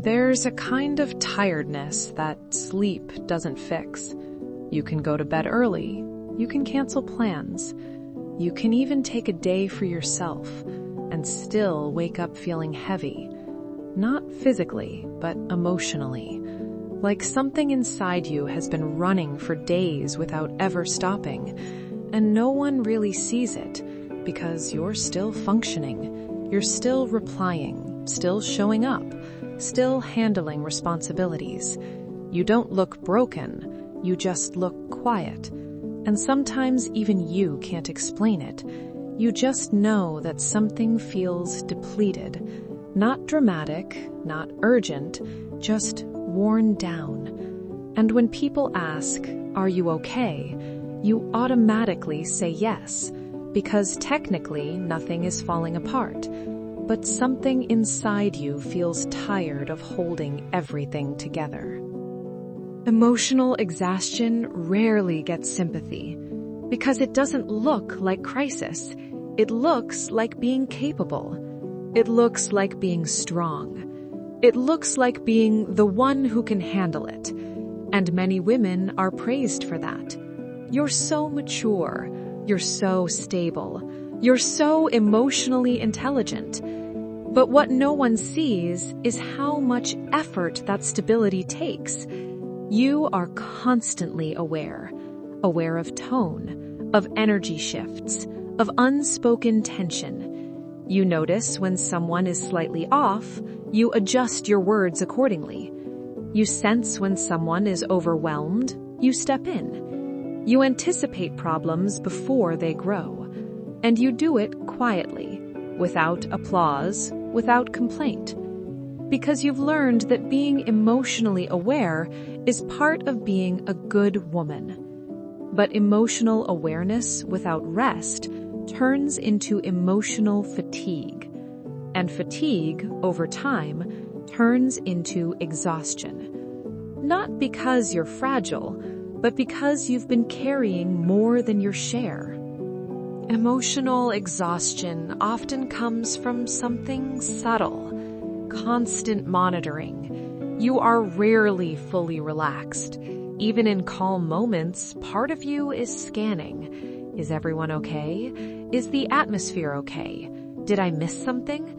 There's a kind of tiredness that sleep doesn't fix. You can go to bed early, you can cancel plans, you can even take a day for yourself and still wake up feeling heavy. Not physically, but emotionally. Like something inside you has been running for days without ever stopping, and no one really sees it because you're still functioning, you're still replying, still showing up, still handling responsibilities. You don't look broken, you just look quiet. And sometimes even you can't explain it. You just know that something feels depleted. Not dramatic, not urgent, just worn down. And when people ask, "Are you okay?" you automatically say yes, because technically nothing is falling apart. But something inside you feels tired of holding everything together. Emotional exhaustion rarely gets sympathy because it doesn't look like crisis. It looks like being capable. It looks like being strong. It looks like being the one who can handle it. And many women are praised for that. You're so mature. You're so stable. You're so emotionally intelligent. But what no one sees is how much effort that stability takes. You are constantly aware of tone, of energy shifts, of unspoken tension. You notice when someone is slightly off, you adjust your words accordingly. You sense when someone is overwhelmed, you step in. You anticipate problems before they grow, and you do it quietly, without applause, without complaint. Because you've learned that being emotionally aware is part of being a good woman. But emotional awareness without rest turns into emotional fatigue. And fatigue, over time, turns into exhaustion. Not because you're fragile, but because you've been carrying more than your share. Emotional exhaustion often comes from something subtle. Constant monitoring. You are rarely fully relaxed. Even in calm moments, part of you is scanning. Is everyone okay? Is the atmosphere okay? Did I miss something?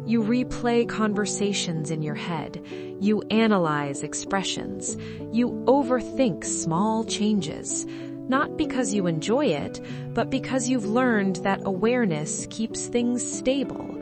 You replay conversations in your head. You analyze expressions. You overthink small changes. Not because you enjoy it, but because you've learned that awareness keeps things stable.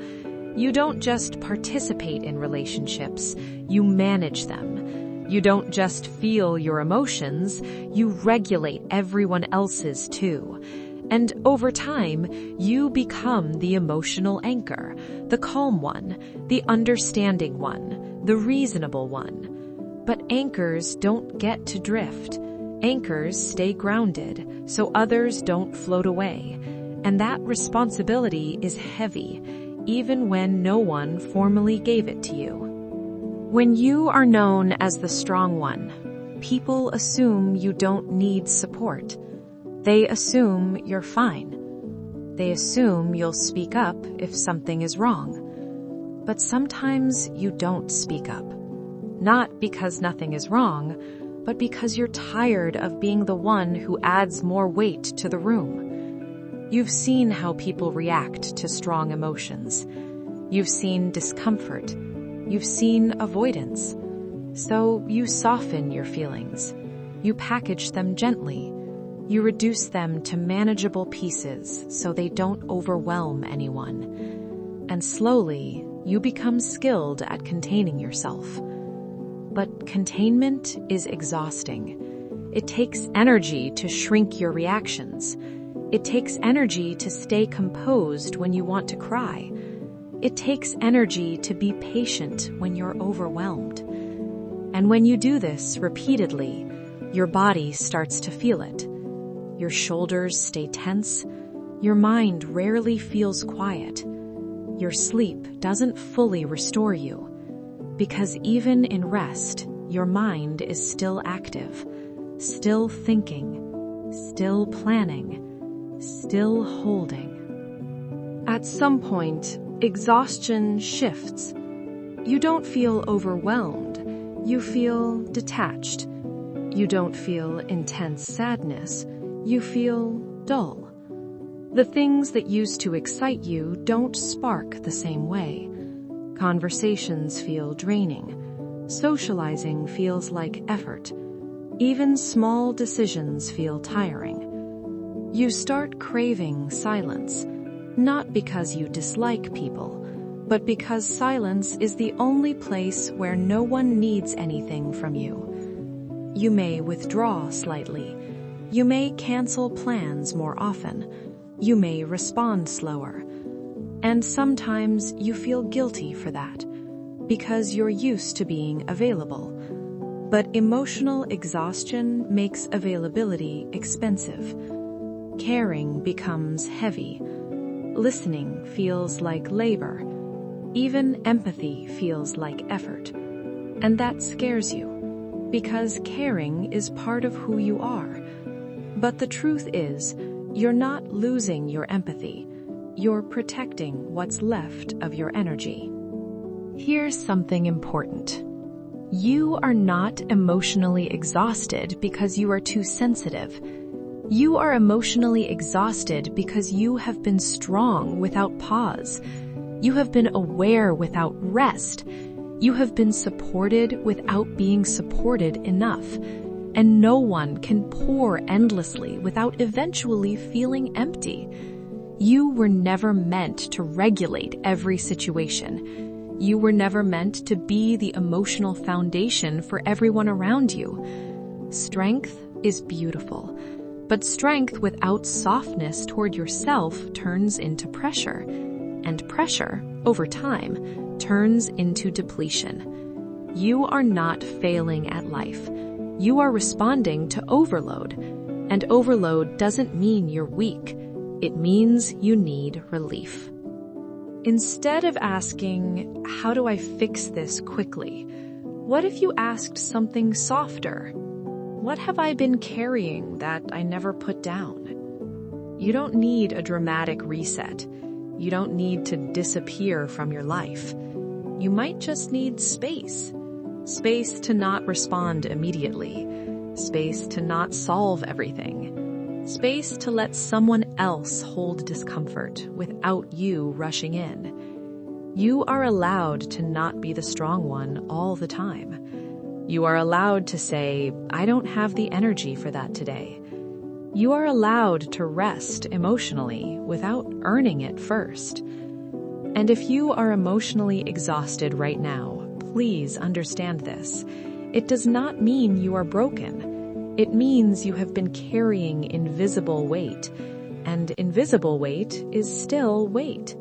You don't just participate in relationships, you manage them. You don't just feel your emotions, you regulate everyone else's too. And over time, you become the emotional anchor, the calm one, the understanding one, the reasonable one. But anchors don't get to drift. Anchors stay grounded so others don't float away. And that responsibility is heavy, even when no one formally gave it to you. When you are known as the strong one, people assume you don't need support. They assume you're fine. They assume you'll speak up if something is wrong. But sometimes you don't speak up. Not because nothing is wrong, but because you're tired of being the one who adds more weight to the room. You've seen how people react to strong emotions. You've seen discomfort. You've seen avoidance. So you soften your feelings. You package them gently. You reduce them to manageable pieces so they don't overwhelm anyone. And slowly, you become skilled at containing yourself. But containment is exhausting. It takes energy to shrink your reactions. It takes energy to stay composed when you want to cry. It takes energy to be patient when you're overwhelmed. And when you do this repeatedly, your body starts to feel it. Your shoulders stay tense. Your mind rarely feels quiet. Your sleep doesn't fully restore you. Because even in rest, your mind is still active, still thinking, still planning, still holding. At some point, exhaustion shifts. You don't feel overwhelmed. You feel detached. You don't feel intense sadness. You feel dull. The things that used to excite you don't spark the same way. Conversations feel draining. Socializing feels like effort. Even small decisions feel tiring. You start craving silence, not because you dislike people, but because silence is the only place where no one needs anything from you. You may withdraw slightly. You may cancel plans more often. You may respond slower. And sometimes you feel guilty for that, because you're used to being available. But emotional exhaustion makes availability expensive. Caring becomes heavy. Listening feels like labor. Even empathy feels like effort. And that scares you, because caring is part of who you are. But the truth is, you're not losing your empathy. You're protecting what's left of your energy. Here's something important. You are not emotionally exhausted because you are too sensitive. You are emotionally exhausted because you have been strong without pause. You have been aware without rest. You have been supported without being supported enough. And no one can pour endlessly without eventually feeling empty. You were never meant to regulate every situation. You were never meant to be the emotional foundation for everyone around you. Strength is beautiful, but strength without softness toward yourself turns into pressure. And pressure, over time, turns into depletion. You are not failing at life. You are responding to overload. And overload doesn't mean you're weak. It means you need relief. Instead of asking, how do I fix this quickly? What if you asked something softer? What have I been carrying that I never put down? You don't need a dramatic reset. You don't need to disappear from your life. You might just need space. Space to not respond immediately. Space to not solve everything. Space to let someone else hold discomfort without you rushing in. You are allowed to not be the strong one all the time. You are allowed to say, I don't have the energy for that today. You are allowed to rest emotionally without earning it first. And if you are emotionally exhausted right now, please understand this. It does not mean you are broken. It means you have been carrying invisible weight, and invisible weight is still weight.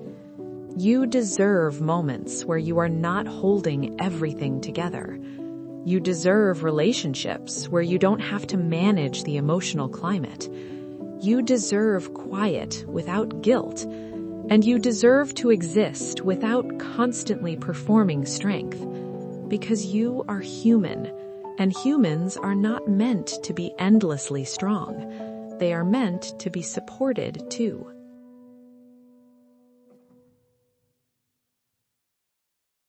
You deserve moments where you are not holding everything together. You deserve relationships where you don't have to manage the emotional climate. You deserve quiet without guilt, and you deserve to exist without constantly performing strength, because you are human, and humans are not meant to be endlessly strong. They are meant to be supported too.